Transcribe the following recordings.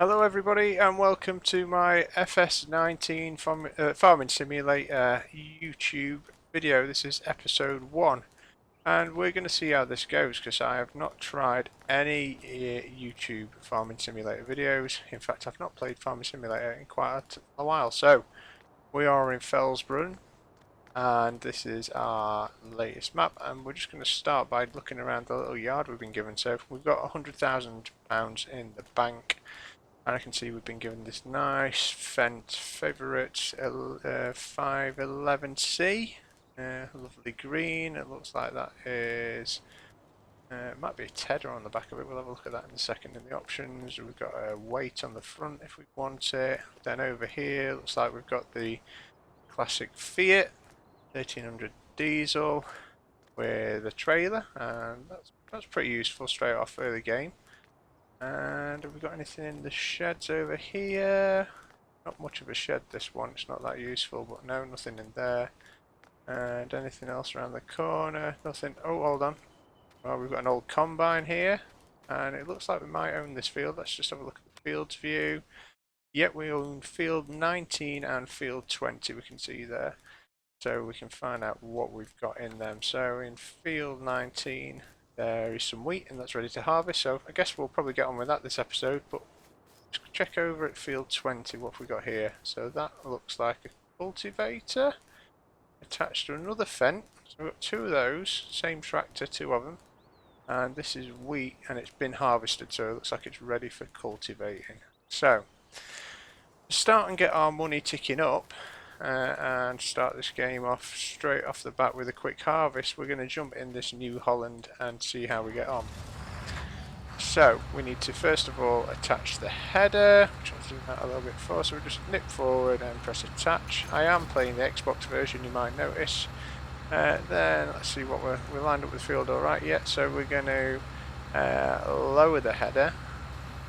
Hello everybody and welcome to my FS19 Farming Simulator YouTube video. This is episode 1 and we're going to see how this goes because I have not tried any YouTube Farming Simulator videos. In fact, I've not played Farming Simulator in quite a while. So we are in Felsbrunn and this is our latest map, and we're just going to start by looking around the little yard we've been given. So we've got £100,000 in the bank. And I can see we've been given this nice Fent favourite 511C, lovely green. It looks like that is, it might be a Tedder on the back of it. We'll have a look at that in a second in the options. We've got a weight on the front if we want it. Then over here, looks like we've got the classic Fiat 1300 diesel with a trailer, and that's pretty useful straight off early game. And have we got anything in the sheds over here? Not much of a shed this one, it's not that useful, but no, nothing in there. And anything else around the corner? Nothing. Oh, hold on. Well, we've got an old combine here, and it looks like we might own this field. Let's just have a look at the fields view. Yep, we own field 19 and field 20, we can see there. So we can find out what we've got in them. So in field 19, there is some wheat and that's ready to harvest, so I guess we'll probably get on with that this episode, but let's check over at field 20 what we got here. So that looks like a cultivator attached to another Fent. So we've got two of those, same tractor, two of them, and this is wheat and it's been harvested, so it looks like it's ready for cultivating. So to start and get our money ticking up, and start this game off straight off the bat with a quick harvest, we're going to jump in this New Holland and see how we get on. So we need to first of all attach the header, which I'll do that a little bit for, so we just nip forward and press attach. I am playing the Xbox version, you might notice. Then let's see what we're lined up with the field alright yet, so we're going to lower the header.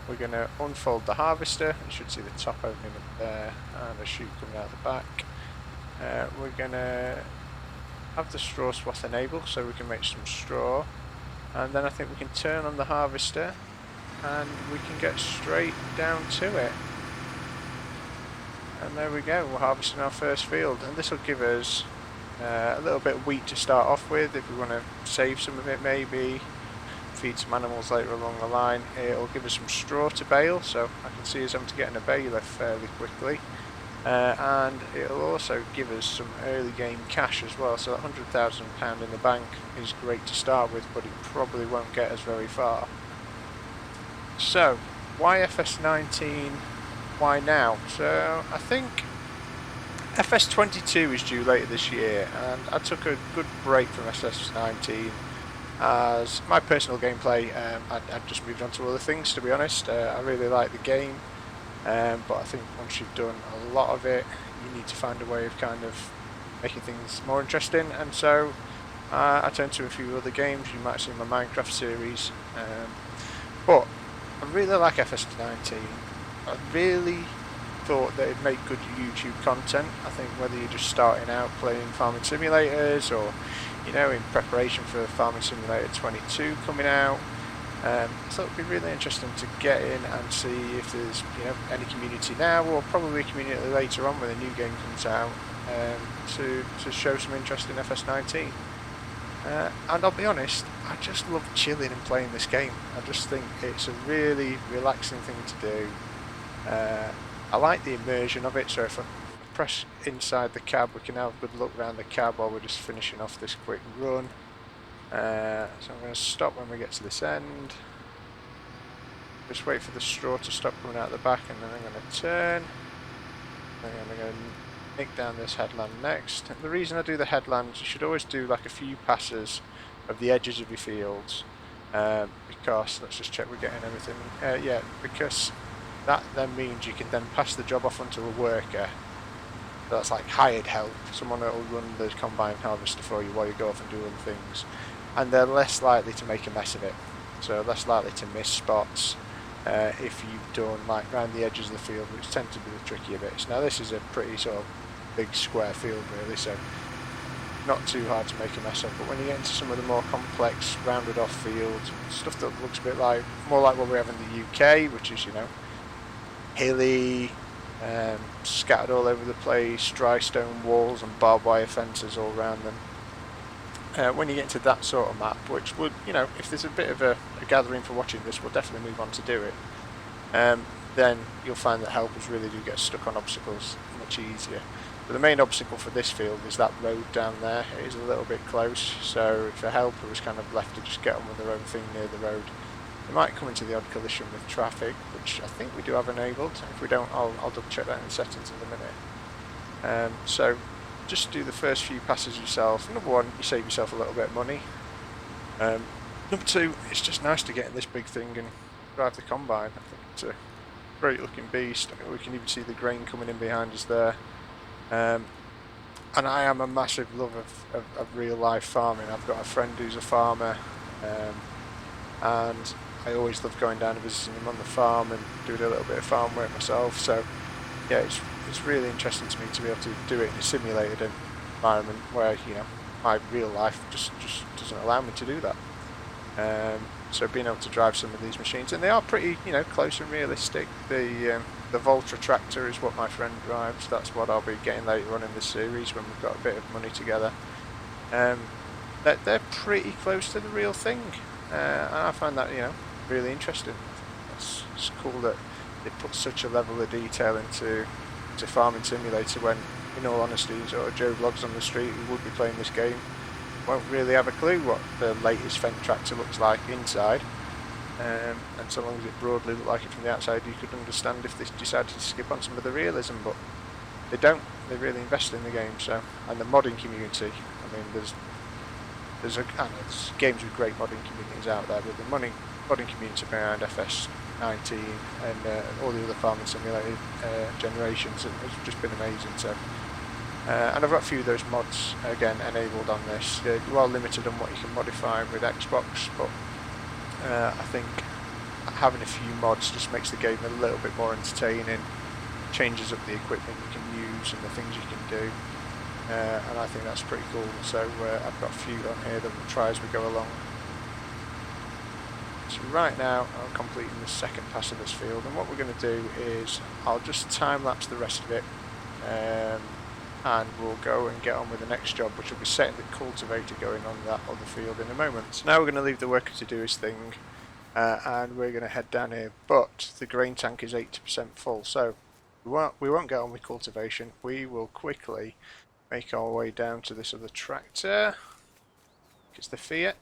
We're going to unfold the harvester. You should see the top opening up there and a chute coming out the back. We're going to have the straw swath enabled so we can make some straw, and then I think we can turn on the harvester and we can get straight down to it. And there we go, we're harvesting our first field, and this will give us a little bit of wheat to start off with if we want to save some of it, maybe feed some animals later along the line. It'll give us some straw to bale, so I can see us having to get in a baler fairly quickly, and it'll also give us some early game cash as well. So that £100,000 in the bank is great to start with, but it probably won't get us very far. So why FS19, why now? So I think FS22 is due later this year, and I took a good break from FS19 as my personal gameplay. I've just moved on to other things, to be honest. I really like the game, but I think once you've done a lot of it, you need to find a way of kind of making things more interesting, and so I turned to a few other games. You might see my Minecraft series, but I really like FS19. I really thought that it'd make good YouTube content. I think whether you're just starting out playing farming simulators, or you know, in preparation for Farming Simulator 22 coming out, I thought it would be really interesting to get in and see if there's, you know, any community now, or probably a community later on when a new game comes out, to show some interest in FS19. And I'll be honest, I just love chilling and playing this game. I just think it's a really relaxing thing to do. I like the immersion of it, so if I press inside the cab, we can have a good look around the cab while we're just finishing off this quick run. So I'm going to stop when we get to this end. Just wait for the straw to stop coming out the back, and then I'm going to turn. And I'm going to nick down this headland next. And the reason I do the headlands, you should always do like a few passes of the edges of your fields, because let's just check we're getting everything. Yeah, because that then means you can then pass the job off onto a worker. So that's like hired help, someone that will run the combine harvester for you while you go off and do other things, and they're less likely to make a mess of it, so less likely to miss spots if you've done like around the edges of the field, which tend to be the trickier bits. Now this is a pretty sort of big square field really, so not too hard to make a mess of, but when you get into some of the more complex rounded off fields, stuff that looks a bit like, more like what we have in the UK, which is, you know, hilly, scattered all over the place, dry stone walls and barbed wire fences all around them. When you get into that sort of map, which would, you know, if there's a bit of a gathering for watching this, we'll definitely move on to do it. Then you'll find that helpers really do get stuck on obstacles much easier. But the main obstacle for this field is that road down there. It is a little bit close, so if a helper was kind of left to just get on with their own thing near the road, they might come into the odd collision with traffic, which I think we do have enabled. If we don't, I'll double check that in the settings in a minute. So just do the first few passes yourself. Number one, you save yourself a little bit of money. Number two, it's just nice to get in this big thing and drive the combine. I think it's a great looking beast. I mean, we can even see the grain coming in behind us there. And I am a massive lover of real life farming. I've got a friend who's a farmer, and I always love going down and visiting him on the farm and doing a little bit of farm work myself. So yeah, it's really interesting to me to be able to do it in a simulated environment where, you know, my real life just doesn't allow me to do that. So being able to drive some of these machines, and they are pretty, you know, close and realistic. The Voltra tractor is what my friend drives. That's what I'll be getting later on in the series when we've got a bit of money together. They're pretty close to the real thing, and I find that, you know, really interesting. It's cool that they put such a level of detail into Farming Simulator when, in all honesty, sort of Joe Vlogs on the street who would be playing this game won't really have a clue what the latest Fendt tractor looks like inside. And so long as it broadly looked like it from the outside, you could understand if they decided to skip on some of the realism, but they don't. They really invest in the game. So, and the modding community, I mean, there's games with great modding communities out there, but the modding community behind FS19 and all the other Farming Simulator generations has just been amazing. So, and I've got a few of those mods again enabled on this. You are limited on what you can modify with Xbox, but I think having a few mods just makes the game a little bit more entertaining, changes up the equipment you can use and the things you can do, and I think that's pretty cool. So I've got a few on here that we'll try as we go along. So right now I'm completing the second pass of this field, and what we're going to do is I'll just time lapse the rest of it, and we'll go and get on with the next job, which will be setting the cultivator going on that other field in a moment. So now we're going to leave the worker to do his thing, and we're going to head down here, but the grain tank is 80% full, so we won't get on with cultivation. We will quickly make our way down to this other tractor. It's the Fiat,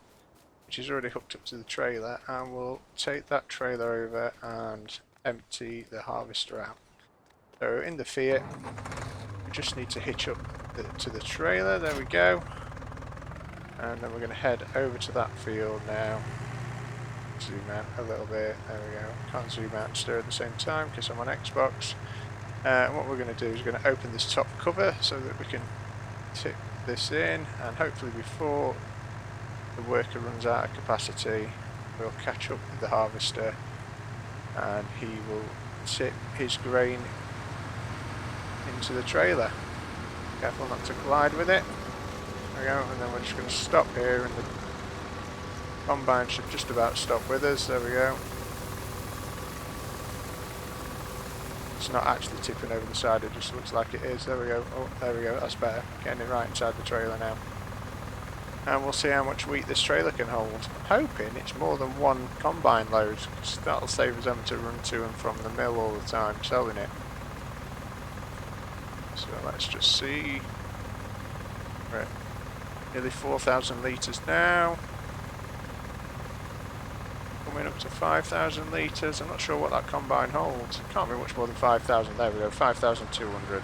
which is already hooked up to the trailer, and we'll take that trailer over and empty the harvester out. So in the Fiat, we just need to hitch up to the trailer. There we go. And then we're going to head over to that field now. Zoom out a little bit. There we go. Can't zoom out and stir at the same time because I'm on Xbox. And what we're going to do is we're going to open this top cover so that we can tip this in, and hopefully before the worker runs out of capacity, we'll catch up with the harvester and he will tip his grain into the trailer. Careful not to collide with it. There we go, and then we're just going to stop here, and the combine should just about stop with us. There we go. It's not actually tipping over the side, it just looks like it is. There we go. Oh, there we go, that's better. Getting it right inside the trailer now. And we'll see how much wheat this trailer can hold. I'm hoping it's more than one combine load, because that'll save us having to run to and from the mill all the time selling it. So let's just see. We're at nearly 4,000 litres now. Coming up to 5,000 litres. I'm not sure what that combine holds. It can't be much more than 5,000. There we go, 5,200.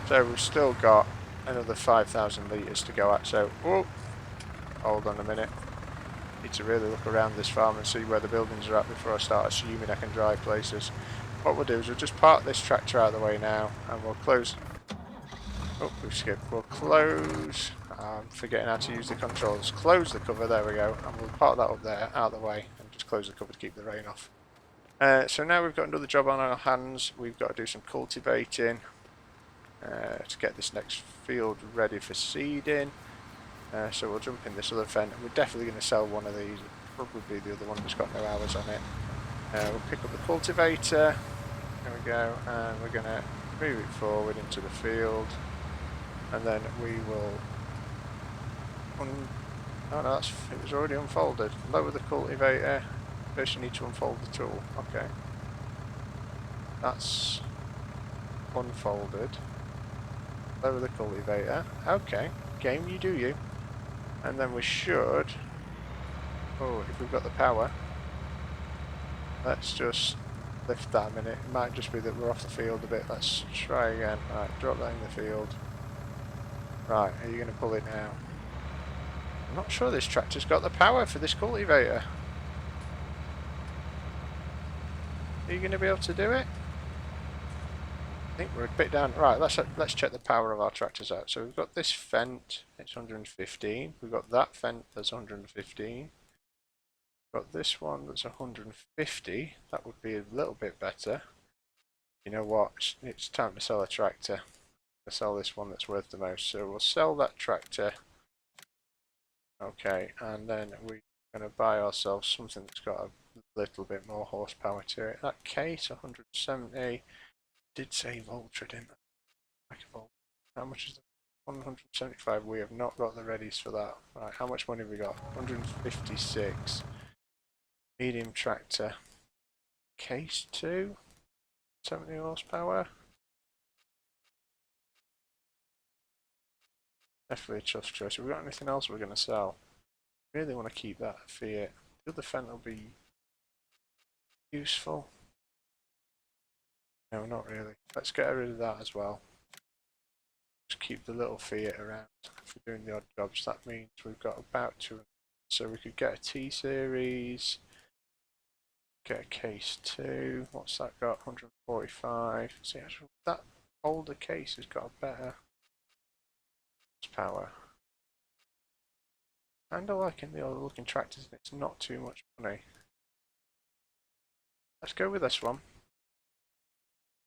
So we've still got another 5,000 litres to go at. So, whoa, hold on a minute. Need to really look around this farm and see where the buildings are at before I start assuming I can drive places. What we'll do is we'll just park this tractor out of the way now, and we'll close. Oh, we've skipped. We'll close. I'm forgetting how to use the controls. Close the cover. There we go. And we'll park that up there, out of the way, and just close the cover to keep the rain off. So now we've got another job on our hands. We've got to do some cultivating to get this next field ready for seeding. So we'll jump in this other Fendt. We're definitely going to sell one of these. Probably the other one that's got no hours on it. We'll pick up the cultivator. There we go, and we're going to move it forward into the field, and then we will... oh no, it was already unfolded. Lower the cultivator. First you need to unfold the tool. Okay. That's unfolded. Lower the cultivator. Okay. Game, you do you. And then we should... oh, if we've got the power, let's just lift that a minute. It might just be that we're off the field a bit. Let's try again. Right, drop that in the field. Right, are you going to pull it now? I'm not sure this tractor's got the power for this cultivator. Are you going to be able to do it? I think we're a bit down. Right, let's check the power of our tractors out. So we've got this Fent, it's 115. We've got that Fent that's 115. We've got this one that's 150. That would be a little bit better. You know what? It's time to sell a tractor. We'll sell this one that's worth the most. So we'll sell that tractor. Okay, and then we're going to buy ourselves something that's got a little bit more horsepower to it. That case, 170. Did say Ultra, didn't I? How much is it? 175. We have not got the readies for that. Right, how much money have we got? 156. Medium tractor. Case 2. 70 horsepower. Definitely a tough choice. Have we got anything else we're going to sell? Really want to keep that Fiat. The other Fent will be useful. No, not really. Let's get rid of that as well. Just keep the little Fiat around if we're doing the odd jobs. That means we've got about 200. So we could get a T-Series, get a case 2. What's that got? 145. See, actually, that older case has got a better power. And I like in the older looking tractors, and it's not too much money. Let's go with this one.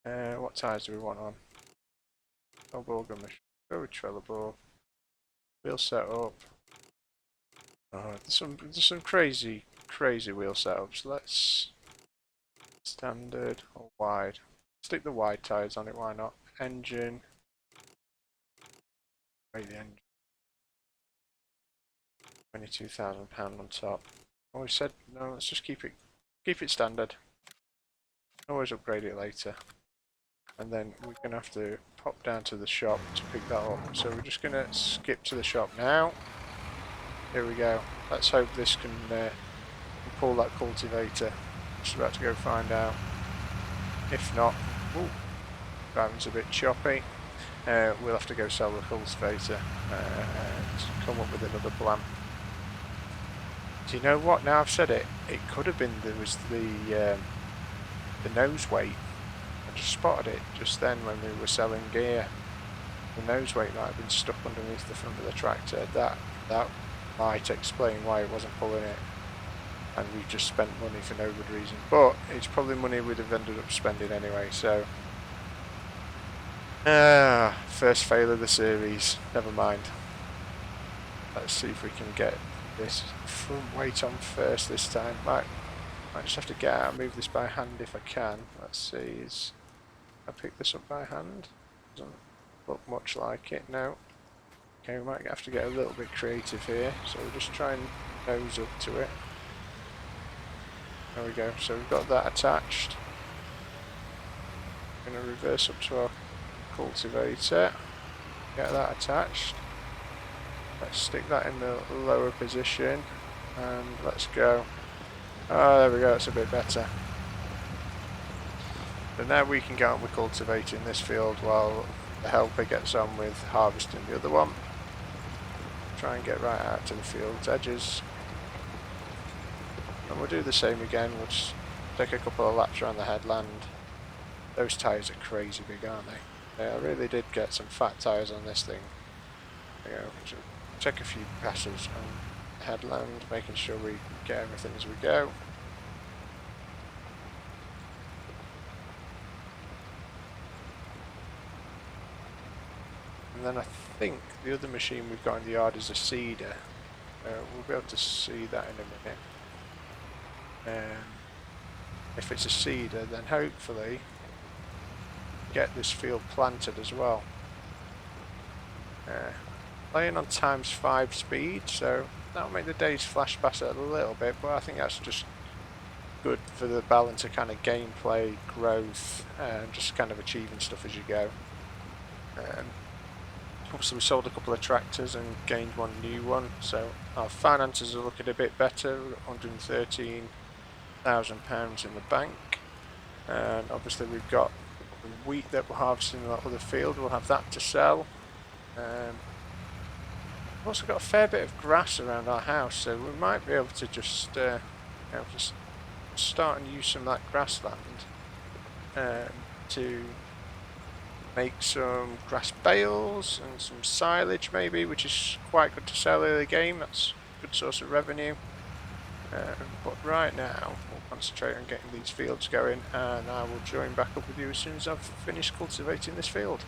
What tyres do we want on? Trelleborg and Michelin. Go with Trelleborg. Wheel setup. Oh, there's some crazy wheel setups. Let's standard or wide. Stick the wide tyres on it. Why not? Engine. Rate the engine. £22,000 on top. Oh, we said no. Let's just keep it standard. Always upgrade it later. And then we're going to have to pop down to the shop to pick that up. So we're just going to skip to the shop now. Here we go. Let's hope this can pull that cultivator. Just about to go find out. If not, ooh, driving's a bit choppy. We'll have to go sell the cultivator and come up with another plan. Do you know what? Now I've said it, it could have been there was the nose weight. I just spotted it just then when we were selling gear. The nose weight might have been stuck underneath the front of the tractor. That might explain why it wasn't pulling it, and we just spent money for no good reason. But it's probably money we'd have ended up spending anyway. So first fail of the series. Never mind. Let's see if we can get this front weight on first this time. Might just have to get out and move this by hand if I can. Let's see, I pick this up by hand? Doesn't look much like it now. Okay, we might have to get a little bit creative here, so we'll just try and nose up to it. There we go, so we've got that attached. I'm going to reverse up to our cultivator, get that attached. Let's stick that in the lower position, and let's go. Oh, there we go, it's a bit better. So now we can get on with cultivating this field while the helper gets on with harvesting the other one. Try and get right out to the field's edges. And we'll do the same again, we'll just take a couple of laps around the headland. Those tyres are crazy big, aren't they? Yeah, I really did get some fat tyres on this thing. You know, so take a few passes on the headland, making sure we get everything as we go. And then I think the other machine we've got in the yard is a seeder. We'll be able to see that in a minute. If it's a seeder, then hopefully get this field planted as well. Playing on ×5 speed, so that'll make the days flash past it a little bit, but I think that's just good for the balance of kind of gameplay, growth, and just kind of achieving stuff as you go. Obviously we sold a couple of tractors and gained one new one, so our finances are looking a bit better. We've got £113,000 in the bank, and obviously we've got the wheat that we're harvesting in that other field. We'll have that to sell. We've also got a fair bit of grass around our house, so we might be able to just just start and use some of that grassland to make some grass bales and some silage maybe, which is quite good to sell in the game. That's a good source of revenue. But right now we'll concentrate on getting these fields going, and I will join back up with you as soon as I've finished cultivating this field.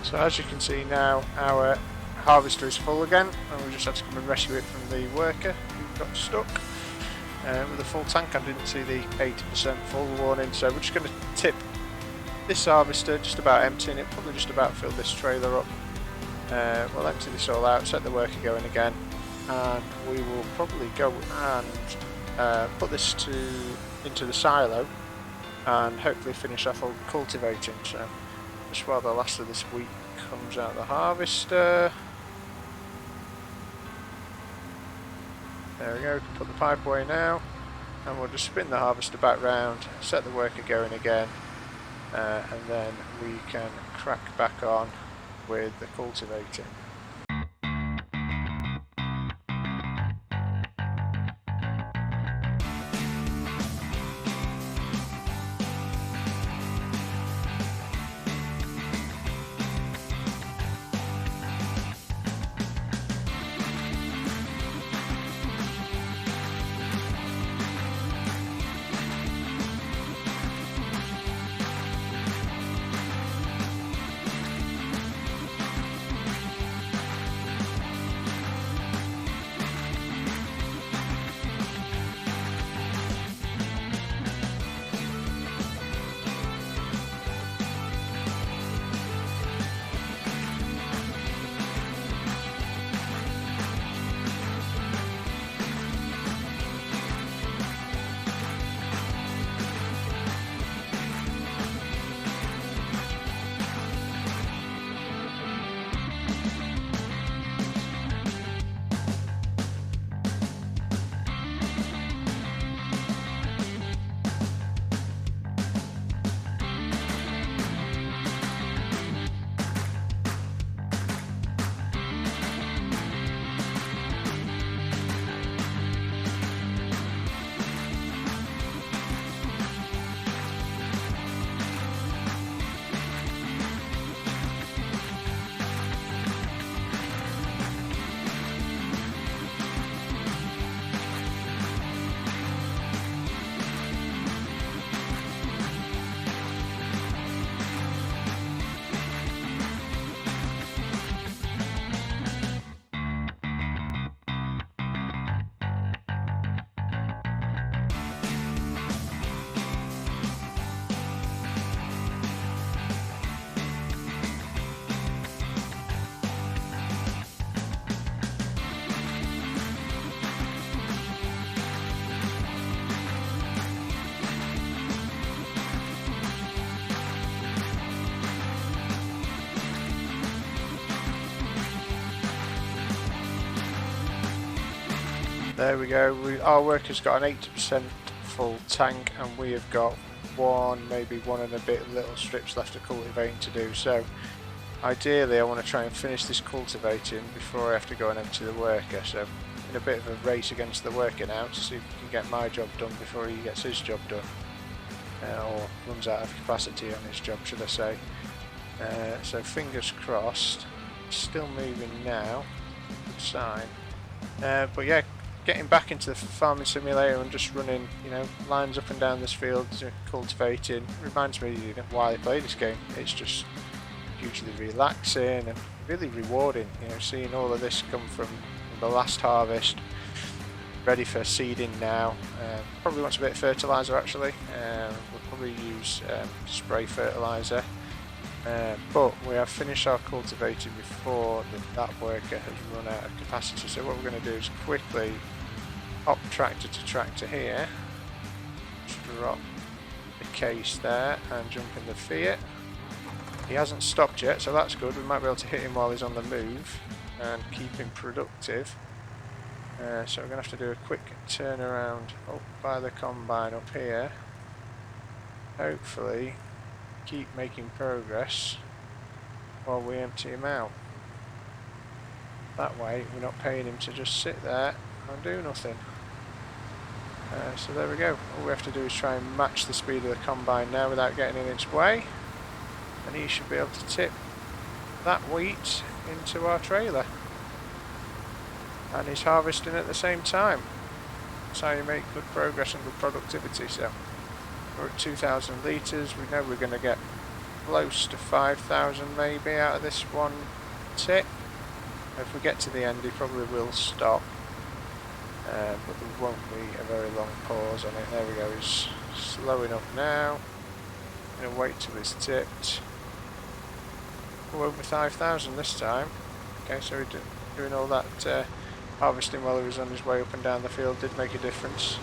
So as you can see now, our harvester is full again, and we just had to come and rescue it from the worker who got stuck with a full tank. I didn't see the 80% full warning, so we're just going to tip this harvester, just about emptying it, probably just about fill this trailer up. We'll empty this all out, set the worker going again, and we will probably go and put this into the silo and hopefully finish off all cultivating. So just while the last of this wheat comes out of the harvester, there we go, we can put the pipe away now, and we'll just spin the harvester back round, set the worker going again, and then we can crack back on with the cultivating. There we go. Our worker's got an 80% full tank, and we have got maybe one and a bit little strips left of cultivating to do. So ideally I want to try and finish this cultivating before I have to go and empty the worker. So in a bit of a race against the worker now to see if we can get my job done before he gets his job done. Or runs out of capacity on his job, should I say. So fingers crossed. Still moving now. Good sign. But yeah, getting back into the farming simulator and just running, lines up and down this field, cultivating, reminds me why I play this game. It's just hugely relaxing and really rewarding, seeing all of this come from the last harvest, ready for seeding now. Probably wants a bit of fertiliser actually. We'll probably use spray fertiliser. But we have finished our cultivating before that worker has run out of capacity. So what we're going to do is quickly hop tractor to tractor here, drop the case there and jump in the Fiat. He hasn't stopped yet, so that's good. We might be able to hit him while he's on the move and keep him productive. So we're going to have to do a quick turnaround up by the combine up here. Hopefully keep making progress while we empty him out. That way we're not paying him to just sit there and do nothing. So there we go. All we have to do is try and match the speed of the combine now without getting in its way, and he should be able to tip that wheat into our trailer. And he's harvesting at the same time. That's how you make good progress and good productivity. So we're at 2,000 litres. We know we're going to get close to 5,000 maybe out of this one tip. If we get to the end, he probably will stop. But there won't be a very long pause on it. There we go, he's slowing up now. Gonna wait till he's tipped. Oh, over 5,000 this time. Okay, so we're doing all that harvesting while he was on his way up and down the field did make a difference.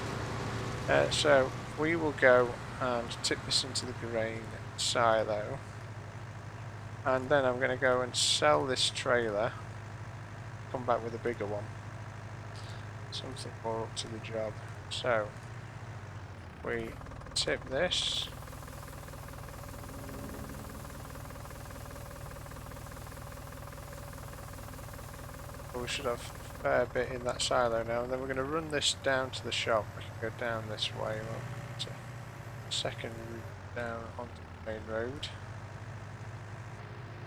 So we will go and tip this into the grain silo. And then I'm going to go and sell this trailer. Come back with a bigger one. Something more up to the job. So we tip this. We should have a fair bit in that silo now, and then we're going to run this down to the shop. We can go down this way. We'll take a second route down onto the main road.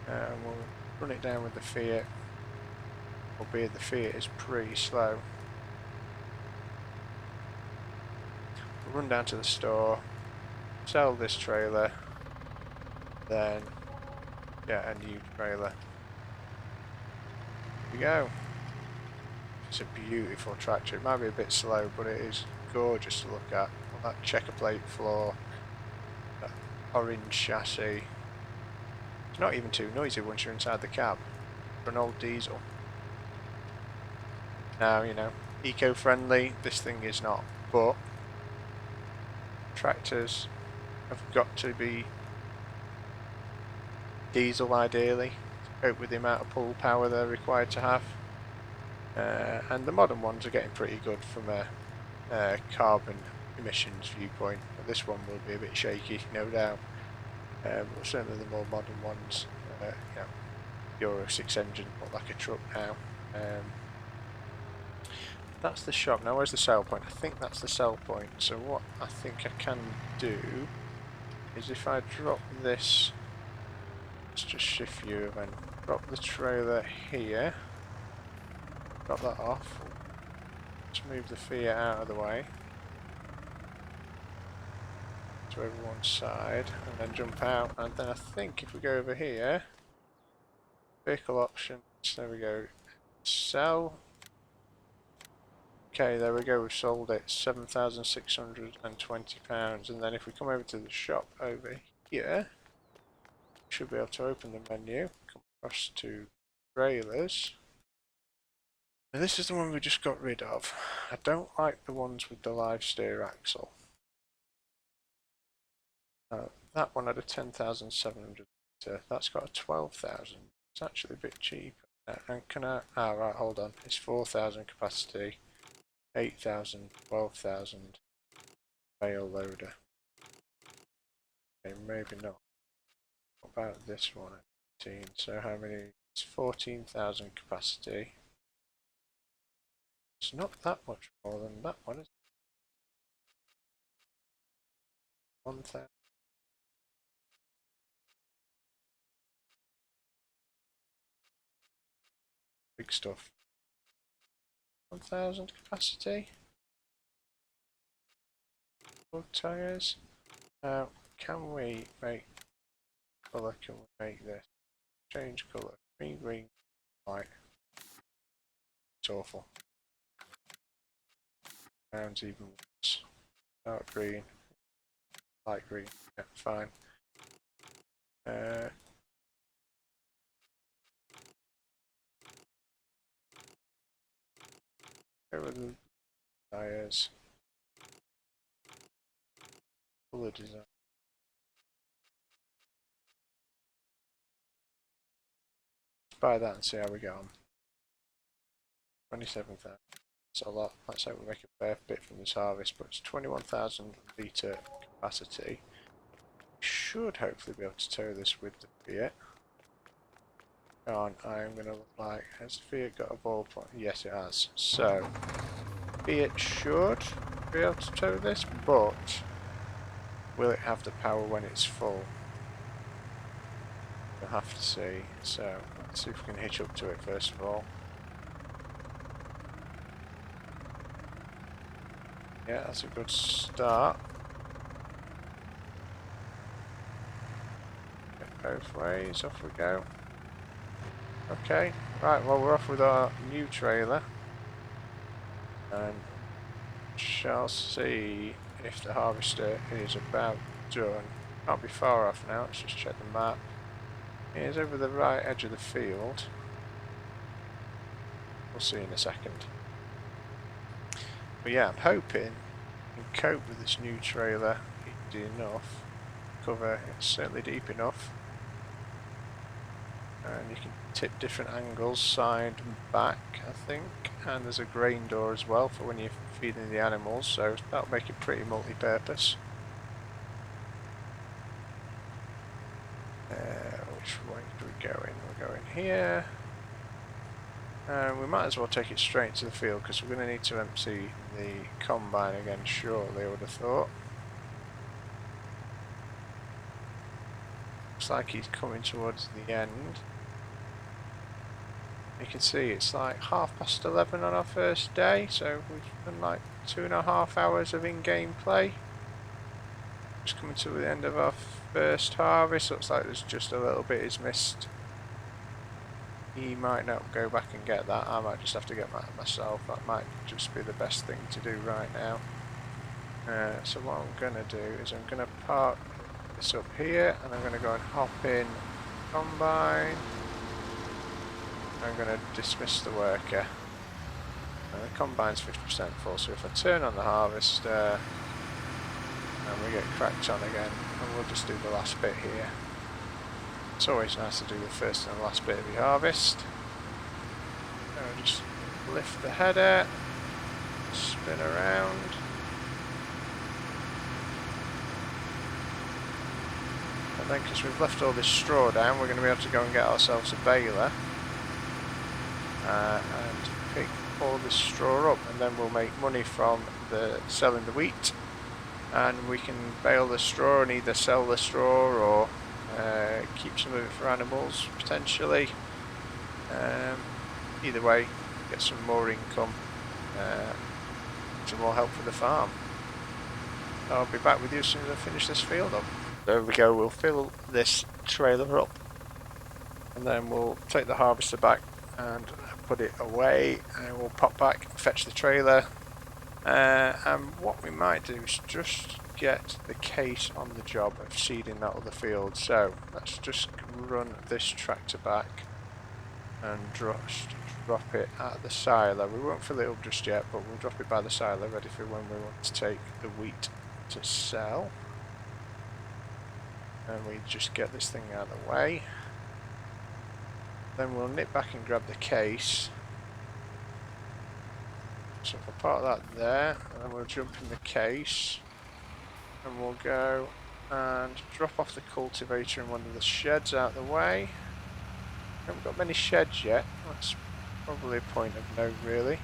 And we'll run it down with the Fiat, albeit the Fiat is pretty slow. Run down to the store, sell this trailer, then get a new trailer. Here we go. It's a beautiful tractor. It might be a bit slow, but it is gorgeous to look at. All that checker plate floor, that orange chassis. It's not even too noisy once you're inside the cab for an old diesel. Now, eco-friendly, this thing is not, but tractors have got to be diesel ideally to cope with the amount of pull power they're required to have, and the modern ones are getting pretty good from a carbon emissions viewpoint, but this one will be a bit shaky, no doubt. But certainly the more modern ones, Euro 6 engine, look like a truck now. That's the shop. Now where's the sell point? I think that's the sell point. So what I think I can do is if I drop this, let's just shift view and drop the trailer here, drop that off, let's move the Fiat out of the way to over one side and then jump out, and then I think if we go over here, vehicle options, there we go, sell. Okay, there we go, we've sold it, £7,620, and then if we come over to the shop over here, we should be able to open the menu, come across to trailers. Now this is the one we just got rid of. I don't like the ones with the live steer axle. That one had a 10,700 litre, that's got a 12,000, it's actually a bit cheaper. And can I, right, hold on, it's 4,000 capacity. 8,000, 12,000 bale loader. Okay, maybe not. What about this one? 18. So how many? It's 14,000 capacity. It's not that much more than that one, is it? 1,000. Big stuff. 1,000 capacity. Plug tyres. Now, can we make colour? Can we make this? Change colour. Green, green, white. It's awful. Sounds even worse. Dark green. Light green. Yeah, fine. Go with the tyres. Colour design. Let's buy that and see how we get on. 27,000. It's a lot. Let's hope we make a fair bit from this harvest, but it's 21,000 litre capacity. We should hopefully be able to tow this with the Fiat. Go on, I am going to look like, has the Fiat got a ballpoint? Yes it has. So, Fiat should be able to tow this, but will it have the power when it's full? We'll have to see. So, let's see if we can hitch up to it first of all. Yeah, that's a good start. Get both ways, off we go. Okay, right, well we're off with our new trailer. And shall see if the harvester is about done. Can't be far off now, let's just check the map. It is over the right edge of the field. We'll see in a second. But yeah, I'm hoping we can cope with this new trailer easy enough. Cover, it's certainly deep enough. And you can tip different angles, side and back, I think. And there's a grain door as well for when you're feeding the animals, so that'll make it pretty multi-purpose. Which way do we go in? We're going here. And we might as well take it straight to the field because we're going to need to empty the combine again shortly, I would have thought. Looks like he's coming towards the end. You can see it's like 11:30 on our first day, so we've done like 2.5 hours of in-game play. Just coming to the end of our first harvest. Looks like there's just a little bit is missed. He might not go back and get that. I might just have to get that myself. That might just be the best thing to do right now. So what I'm going to do is I'm going to park this up here and I'm going to go and hop in combine. I'm going to dismiss the worker. And the combine's 50% full, so if I turn on the harvester and we get cracked on again, and we'll just do the last bit here. It's always nice to do the first and the last bit of your harvest. So just lift the header, spin around. And then because we've left all this straw down, we're going to be able to go and get ourselves a baler. And pick all this straw up, and then we'll make money from selling the wheat, and we can bale the straw and either sell the straw or keep some of it for animals potentially. Either way, get some more income, some more help for the farm. I'll be back with you as soon as I finish this field up. There we go, we'll fill this trailer up and then we'll take the harvester back and put it away, and we'll pop back, fetch the trailer, and what we might do is just get the case on the job of seeding that other field. So let's just run this tractor back and drop it at the silo. We won't fill it up just yet, but we'll drop it by the silo ready for when we want to take the wheat to sell. And we just get this thing out of the way. Then we'll nip back and grab the case. So if I park that there, and then we'll jump in the case, and we'll go and drop off the cultivator in one of the sheds out of the way. Haven't got many sheds yet. That's probably a point of note, really.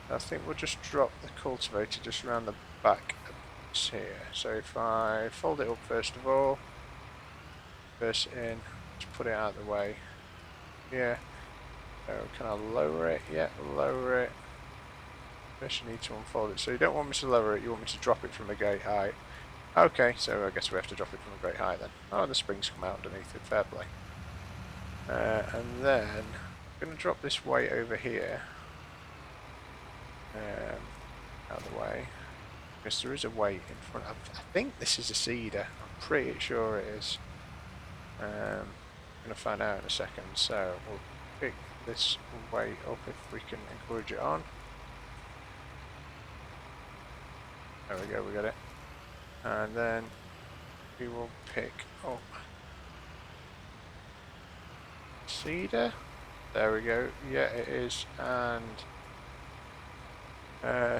I think we'll just drop the cultivator just around the back of this here. So if I fold it up first of all, first in, just put it out of the way. Yeah. So can I lower it? Yeah, lower it. First you need to unfold it. So you don't want me to lower it, you want me to drop it from a great height. Okay, so I guess we have to drop it from a great height then. Oh, the springs come out underneath it, fair play. And then I'm going to drop this weight over here. Out of the way. Because there is a weight in front of... I think this is a cedar. I'm pretty sure it is. I'm going to find out in a second. So we'll pick this weight up if we can encourage it on. There we go, we got it. And then we will pick up cedar. There we go. Yeah, it is. And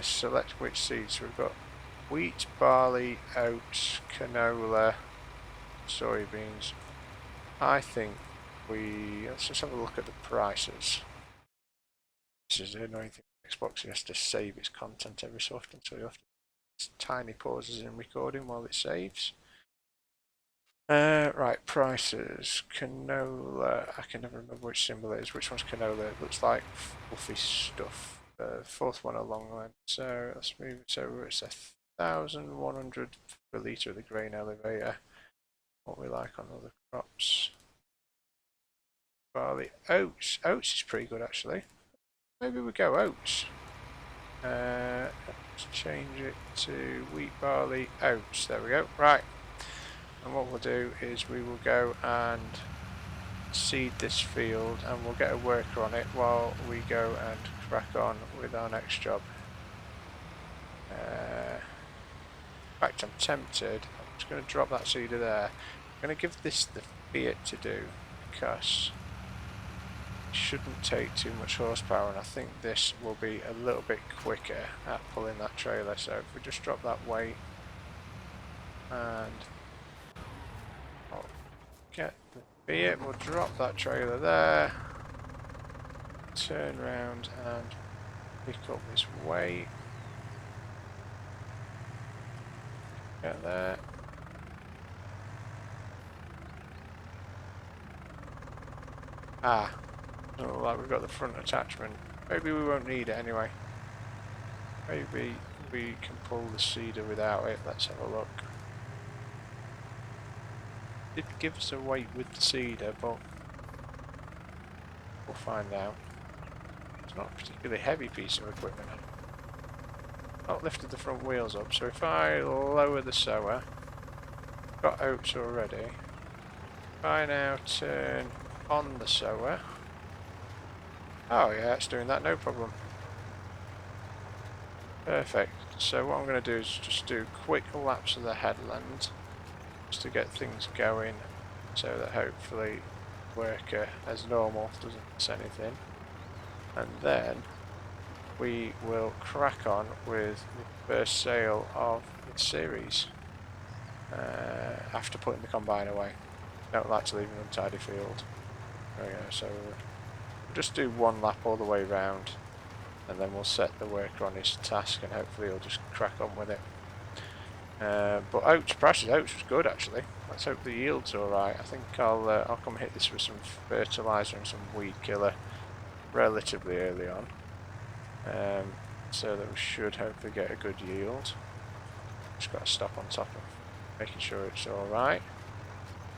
select which seeds. We've got wheat, barley, oats, canola, soybeans. I think let's just have a look at the prices. This is the annoying thing. Xbox has to save its content every so often, so you have to tiny pauses in recording while it saves. Right, prices. Canola. I can never remember which symbol it is. Which one's canola? It looks like fluffy stuff. Fourth one along the line. So let's move it. So it's 1,100 per litre of the grain elevator. What we like on other crops. Barley. Oats. Oats is pretty good actually. Maybe we go oats. Let's change it to wheat, barley, oats. There we go. Right. And what we'll do is we will go and seed this field and we'll get a worker on it while we go and crack on with our next job. In fact, I'm tempted. I'm just going to drop that seeder there. I'm going to give this the Fiat to do because it shouldn't take too much horsepower, and I think this will be a little bit quicker at pulling that trailer. So if we just drop that weight and I'll get the Fiat, we'll drop that trailer there, turn around and pick up this weight. Get there. Ah, doesn't look like we've got the front attachment. Maybe we won't need it anyway. Maybe we can pull the cedar without it. Let's have a look. It did give us a weight with the cedar, but we'll find out. It's not a particularly heavy piece of equipment. Not lifted the front wheels up, so if I lower the sower, got oats already. If I now turn on the sower, oh yeah, it's doing that, no problem. Perfect. So what I'm going to do is just do quick laps of the headland, just to get things going, so that hopefully worker as normal doesn't miss anything, and then we will crack on with the first sale of the series after putting the combine away. Don't like to leave an untidy field. There we go. So we'll just do one lap all the way round, and then we'll set the worker on his task, and hopefully he'll just crack on with it. But oats, prices oats was good actually. Let's hope the yield's alright. I think I'll come hit this with some fertiliser and some weed killer relatively early on. So that we should hopefully get a good yield. Just got to stop on top of making sure it's alright.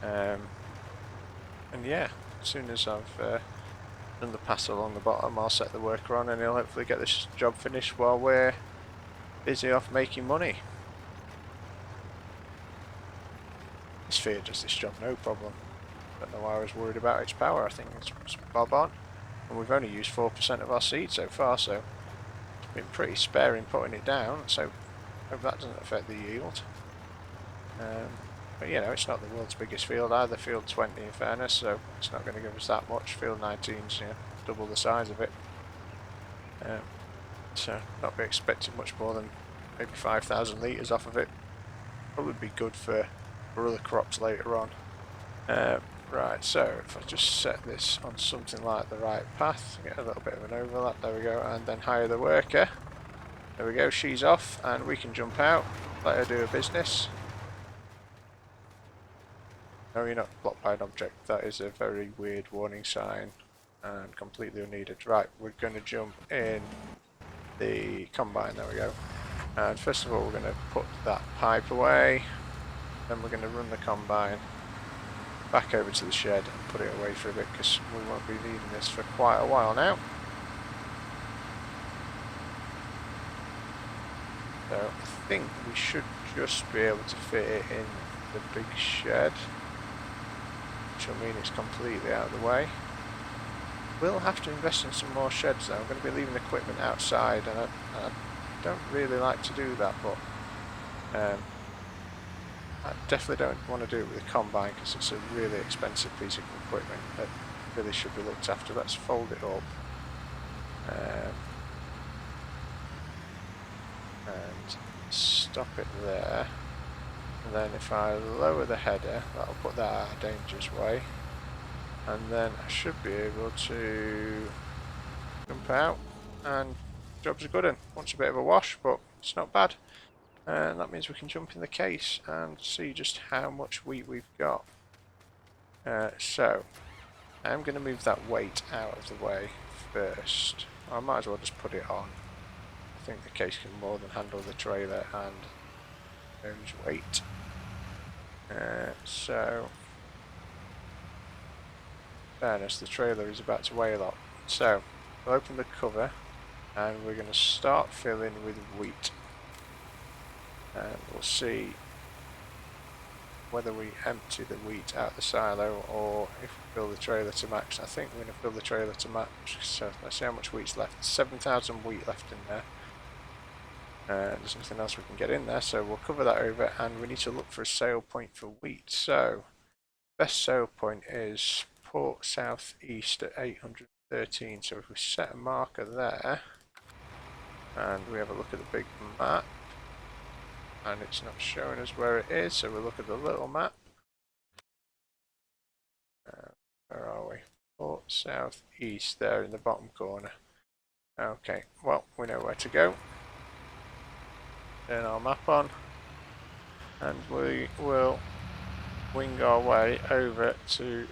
And yeah, as soon as I've done the pass along the bottom, I'll set the worker on and he'll hopefully get this job finished while we're busy off making money. This Fiat does this job no problem. Don't know why I was worried about its power. I think it's bob on. And we've only used 4% of our seed so far, so it's been pretty spare in putting it down, so hope that doesn't affect the yield. But you know, it's not the world's biggest field either, field 20 in fairness, so it's not going to give us that much. Field 19's, you know, double the size of it. So not be expecting much more than maybe 5,000 litres off of it. Probably be good for other crops later on. Right, so if I just set this on something like the right path, get a little bit of an overlap, there we go, and then hire the worker. There we go, she's off, and we can jump out, let her do her business. No, you're not blocked by an object. That is a very weird warning sign and completely unneeded. Right, we're going to jump in the combine, there we go. And first of all, we're going to put that pipe away. Then we're going to run the combine back over to the shed and put it away for a bit because we won't be needing this for quite a while now. So I think we should just be able to fit it in the big shed, which will mean it's completely out of the way. We'll have to invest in some more sheds though. I'm going to be leaving equipment outside, and I don't really like to do that, but I definitely don't want to do it with a combine because it's a really expensive piece of equipment that really should be looked after. Let's fold it up and stop it there. And then if I lower the header, that'll put that out of danger's way. And then I should be able to jump out, and job's a good one. Wants a bit of a wash, but it's not bad. And that means we can jump in the case and see just how much wheat we've got. So I'm going to move that weight out of the way first. I might as well just put it on. I think the case can more than handle the trailer and those weight. So in fairness, the trailer is about to weigh a lot. So we'll open the cover and we're going to start filling with wheat. And we'll see whether we empty the wheat out of the silo or if we fill the trailer to max. I think we're going to fill the trailer to max, so let's see how much wheat's left. 7,000 wheat left in there. There's nothing else we can get in there, so we'll cover that over, and we need to look for a sale point for wheat. So best sale point is Port Southeast at 813, so if we set a marker there and we have a look at the big map, and it's not showing us where it is, so we'll look at the little map. Where are we? Port Southeast, there in the bottom corner. Okay, well, we know where to go. Turn our map on, and we will wing our way over to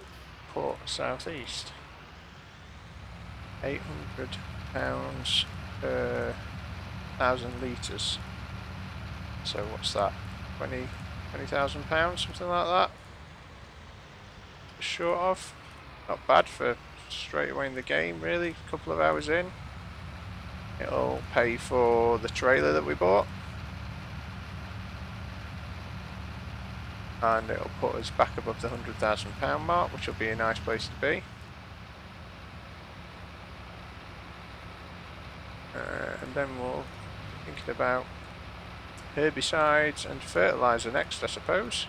Port Southeast. £800 per 1,000 litres. So what's that? £20,000, something like that. Short of. Not bad for straight away in the game, really. A couple of hours in. It'll pay for the trailer that we bought. And it'll put us back above the £100,000 mark, which will be a nice place to be. And then we'll be thinking about herbicides and fertiliser next, I suppose.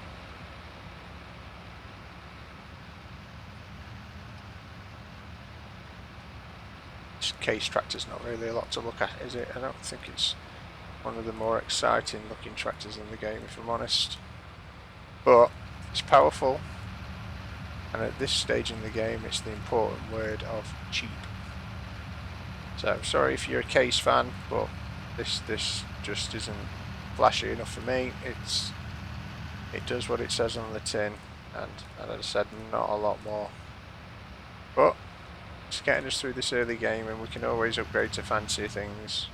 This case tractor's not really a lot to look at, is it? I don't think it's one of the more exciting looking tractors in the game, if I'm honest. But it's powerful, and at this stage in the game it's the important word of cheap. So sorry if you're a case fan, but this just isn't flashy enough for me. It does what it says on the tin, and as I said, not a lot more. But it's getting us through this early game, and we can always upgrade to fancier things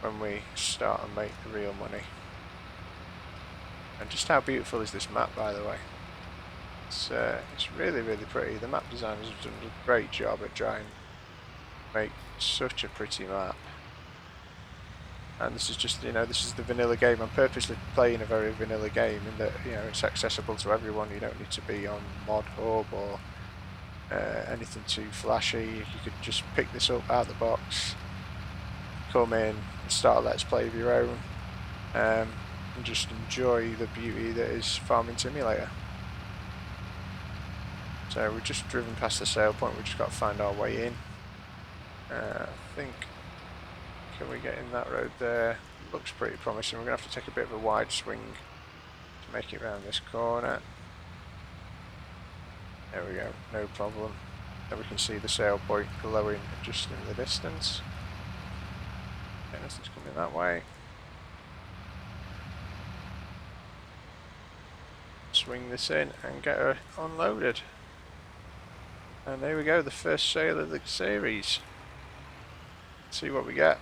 when we start and make the real money. And just how beautiful is this map, by the way? It's really, really pretty. The map designers have done a great job at trying to make such a pretty map. And this is just, this is the vanilla game. I'm purposely playing a very vanilla game in that, it's accessible to everyone. You don't need to be on Mod Hub or anything too flashy. You could just pick this up out of the box, come in and start a Let's Play of your own, and just enjoy the beauty that is Farming Simulator. So we've just driven past the sale point, we've just got to find our way in. I think Can we get in that road there? Looks pretty promising. We're going to have to take a bit of a wide swing to make it round this corner. There we go, no problem. Then we can see the sail point glowing just in the distance. Okay, let's just come in that way. Swing this in and get her unloaded. And there we go, the first sail of the series. Let's see what we get.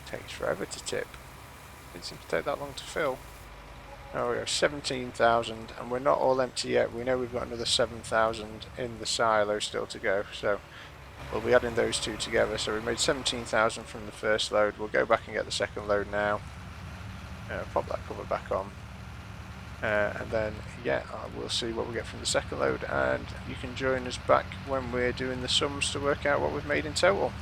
Takes forever to tip. Didn't seem to take that long to fill. Oh, we have 17,000 and we're not all empty yet. We know we've got another 7,000 in the silo still to go. So we'll be adding those two together. So we made 17,000 from the first load. We'll go back and get the second load now. Pop that cover back on. And then, yeah, we'll see what we get from the second load. And you can join us back when we're doing the sums to work out what we've made in total.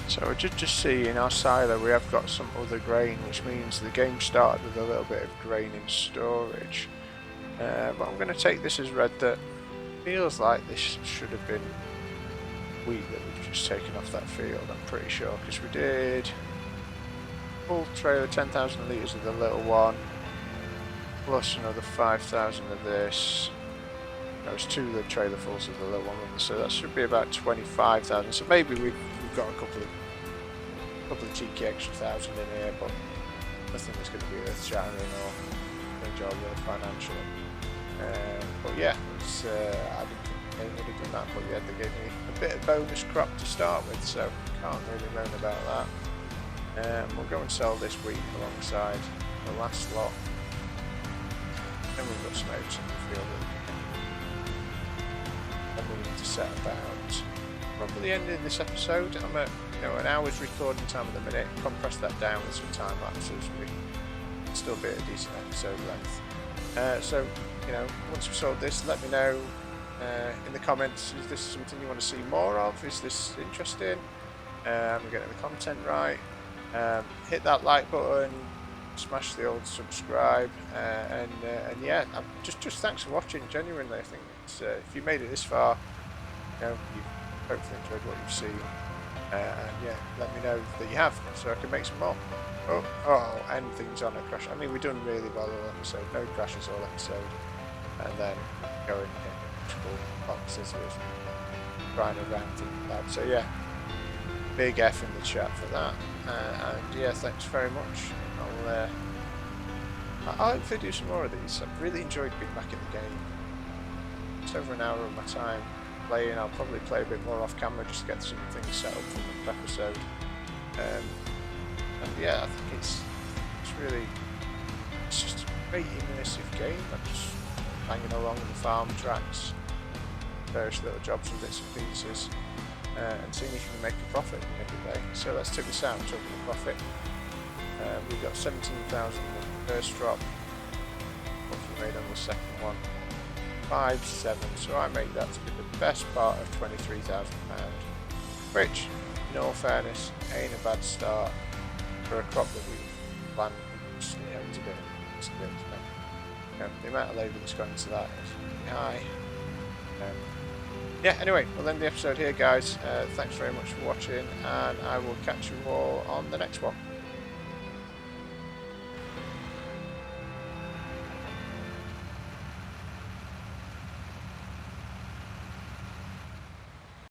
So I just see in our silo we have got some other grain, which means the game started with a little bit of grain in storage. But I'm going to take this as read that feels like this should have been wheat that we've just taken off that field, I'm pretty sure, because we did full trailer 10,000 litres of the little one, plus another 5,000 of this. There's two the trailer fulls of the little one, so that should be about 25,000. So maybe we've got a couple of cheeky extra thousand in here, but nothing that's going to be earth shattering or enjoyable financially. But yeah, it's, I didn't think the game would have done that, but yeah, they gave me a bit of bonus crop to start with, so can't really moan about that. We'll go and sell this wheat alongside the last lot. Then we've got some oats in the field. And we need to set about probably ending this episode. I'm at an hour's recording time at the minute. Compress that down with some time lapses. We still be at a decent episode length. So once we've sold this, let me know in the comments. Is this something you want to see more of? Is this interesting? Am I getting the content right? Hit that like button. Smash the old subscribe. And yeah, just thanks for watching. Genuinely, I think it's, if you made it this far, you've hopefully enjoyed what you've seen. And yeah, let me know that you have, so I can make some more. And things on a crash. I mean, we've done really well all episode. No crashes all episode. And then going in multiple boxes with trying around things like that. So yeah, big F in the chat for that. And yeah, thanks very much. I'll hopefully do some more of these. I've really enjoyed being back in the game. It's over an hour of my time playing. I'll probably play a bit more off camera just to get some things set up for the episode. And yeah, I think it's just a great immersive game. I'm just hanging along the farm tracks, various little jobs and bits and pieces, and seeing if you can make a profit at the end of the day. So let's take this out, talking of profit. We've got 17,000 in the first drop. What we made on the second one? 5,700. So I make that to be the best part of £23,000, which, in all fairness, ain't a bad start for a crop that we planned. It's a bit. The amount of labour that's gone into that is really high. yeah, anyway, we'll end the episode here, guys. Thanks very much for watching, and I will catch you all on the next one.